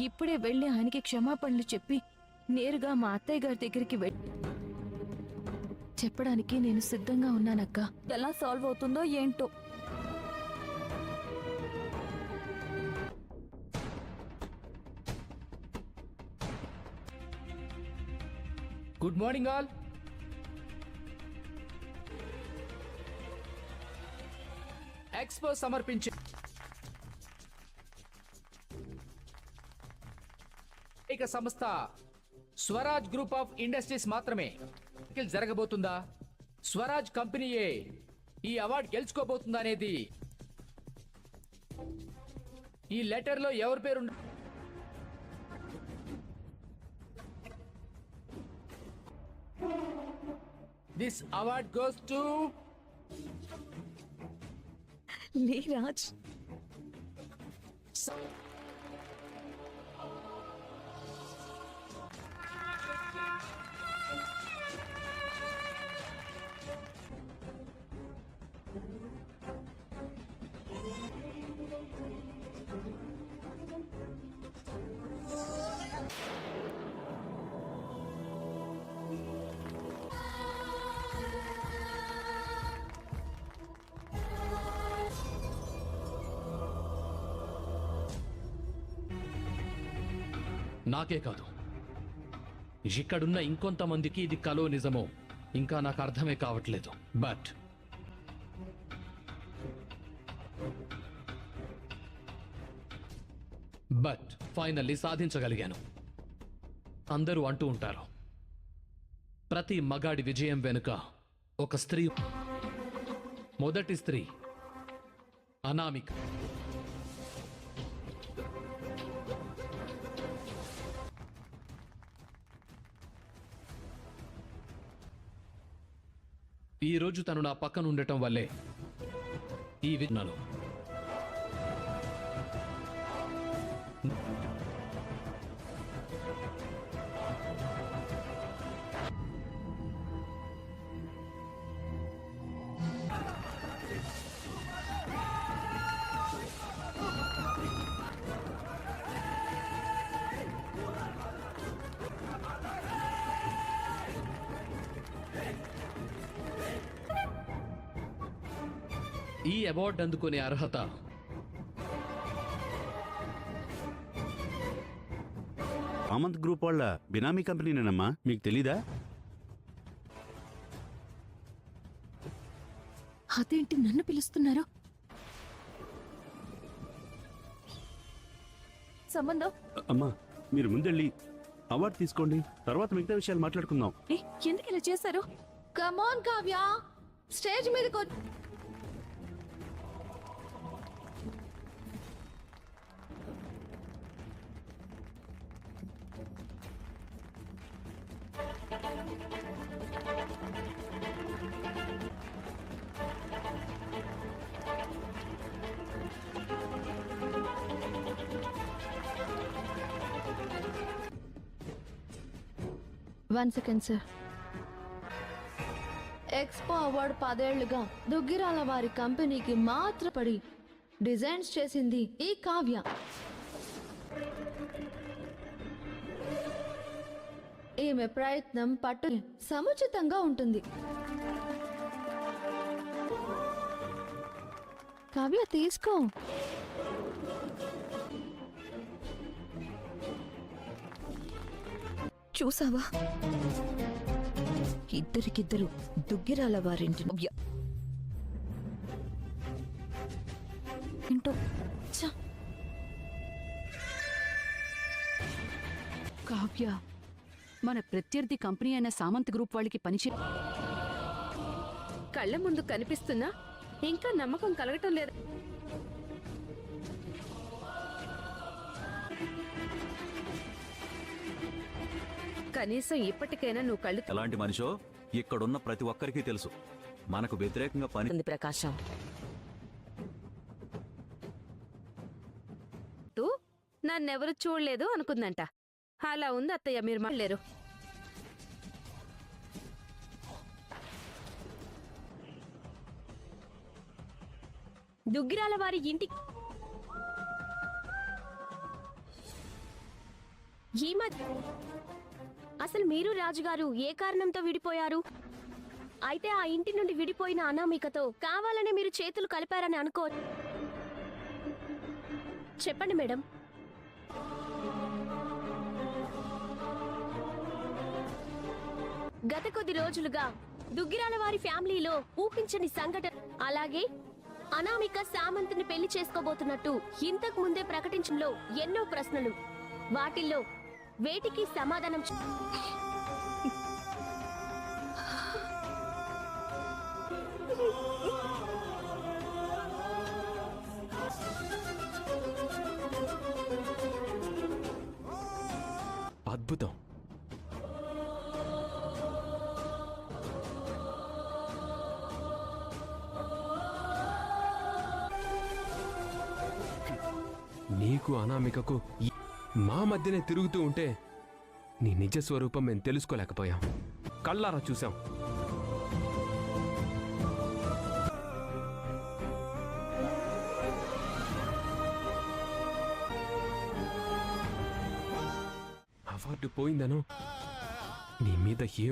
ఇప్పుడే వెళ్ళి ఆయనకి క్షమాపణలు చెప్పి నేరుగా మా అత్తయ్య గారి దగ్గరికి చెప్పడానికి నేను సిద్ధంగా ఉన్నానక్క. ఎలా సాల్వ్ అవుతుందో ఏంటో. Good morning all. ఎక్స్పో సమర్పించే ఏక సంస్థ స్వరాజ్ గ్రూప్ ఆఫ్ ఇండస్ట్రీస్ మాత్రమే జరగబోతుందా, స్వరాజ్ కంపెనీయే ఈ అవార్డు గెలుచుకోబోతుందా అనేది ఈ లెటర్ లో ఎవరి పేరు this award goes to Neeraj. నాకే కాదు, ఇక్కడున్న ఇంకొంతమందికి ఇది కలో నిజమో ఇంకా నాకు అర్థమే కావట్లేదు. బట్ ఫైనల్లీ సాధించగలిగాను. అందరూ అంటూ ఉంటారు, ప్రతి మగాడి విజయం వెనుక ఒక స్త్రీ. మొదటి స్త్రీ అనామిక. ఈ రోజు తను నా పక్కన ఉండటం వల్లే ఈ విన్నాను. ఈ అవార్డు అందుకునే అర్హత సామంత్ గ్రూప్ వాళ్ళ బినామీ కంపెనీనేనమ్మా, మీకు తెలీదా? అదేంటి నన్ను పిలుస్తున్నారు? సంబంధం? అమ్మా మీరు ముందెళ్ళి అవార్డు తీసుకోండి, తర్వాత మిగతా విషయాలు మాట్లాడుకుందాం. ఎందుకు ఇలా చేశారు? కమాన్ కావ్య, స్టేజ్ మీదకి one second sir. Expo award 10 ఏళ్లుగా దుగ్గిరాల వారి కంపెనీకి మాత్రపడి డిజైన్స్ చేసింది ఈ కావ్య. ఈమె ప్రయత్నం పట్టు సముచితంగా ఉంటుంది. కావ్య తీసుకో. చూసావా, ఇద్దరికిద్దరు దుగ్గిరాల వారింటి ఏంటో. కావ్య, మన ప్రత్యర్థి కంపెనీ అయిన సామంత్ గ్రూప్ వాళ్ళకి పనిచే కళ్ళ ముందు కనిపిస్తున్నా ఇంకా నమ్మకం కలగటం లేదు. కనీసం ఇప్పటికైనా నువ్వు కళ్ళు. ఎలాంటి మనిషో ఇక్కడున్న ప్రతి ఒక్కరికి తెలుసు. మనకు వ్యతిరేకంగా పని ప్రకాశం నన్నెవరు చూడలేదు అనుకుందంట. అలా ఉంది అత్తయ్య, మీరు మాట్లాడలేరు. దుగ్గిరాల వారి ఇంటి ఈ మధ్య అసలు మీరు రాజుగారు ఏ కారణంతో విడిపోయారు? అయితే ఆ ఇంటి నుండి విడిపోయిన అనామికతో కావాలనే మీరు చేతులు కలిపారని అనుకో. చెప్పండి మేడం. గత కొద్ది రోజులుగా దుగ్గిరాల వారి ఫ్యామిలీలో ఊహించని సంఘటన, అలాగే అనామిక సామంత్ని పెళ్లి చేసుకోబోతున్నట్టు ఇంతకు ముందే ప్రకటించడంలో ఎన్నో ప్రశ్నలు. వాటిల్లో వేటికి సమాధానం అద్భుతం. నీకు అనామికకు మా మధ్యనే తిరుగుతూ ఉంటే నీ నిజ స్వరూపం మేము తెలుసుకోలేకపోయాం. కళ్ళారా చూసాం. అవార్డు పోయిందను నీ మీద ఏ